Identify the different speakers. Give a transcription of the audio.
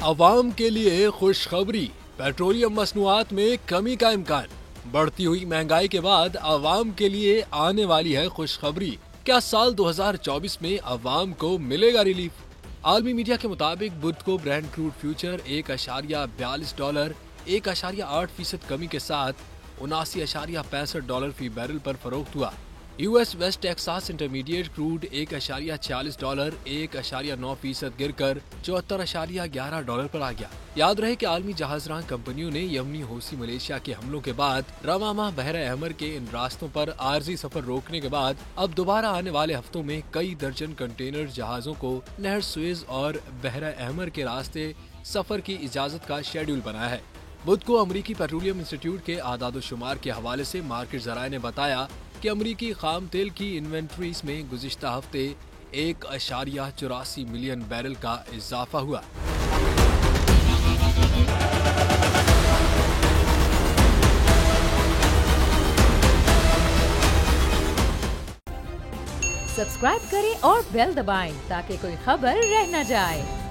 Speaker 1: अवाम के लिए खुशखबरी, पेट्रोलियम मसनूआत में कमी का इम्कान। बढ़ती हुई महंगाई के बाद अवाम के लिए आने वाली है खुशखबरी। क्या साल 2024 में अवाम को मिलेगा रिलीफ? आलमी मीडिया के मुताबिक बुध को ब्रेंट क्रूड फ्यूचर $1.42 1.8% कमी के साथ $79.65 फी बैरल पर फरोख्त हुआ। US West Texas intermediate crude $1.40 1.9% गिरकर $74.11 पर आ गया। याद रहे कि आलमी जहाजरां कंपनियों ने यमनी हौसी मलेशिया के हमलों के बाद रवामा बहरा अहमर के इन रास्तों पर आर्जी सफर रोकने के बाद अब दोबारा आने वाले हफ्तों में कई दर्जन कंटेनर जहाजों को नहर सुएज और बहरा अहमर के रास्ते सफर की इजाजत का शेड्यूल बनाया है। बुध को अमरीकी पेट्रोलियम इंस्टीट्यूट के आदादोशुमार के हवाले से मार्केट जराए ने बताया कि अमरीकी खाम तेल की इन्वेंट्रीज में गुज़िश्ता हफ्ते 1.84 मिलियन बैरल का इजाफा हुआ।
Speaker 2: सब्सक्राइब करें और बेल दबाएं ताकि कोई खबर रह न जाए।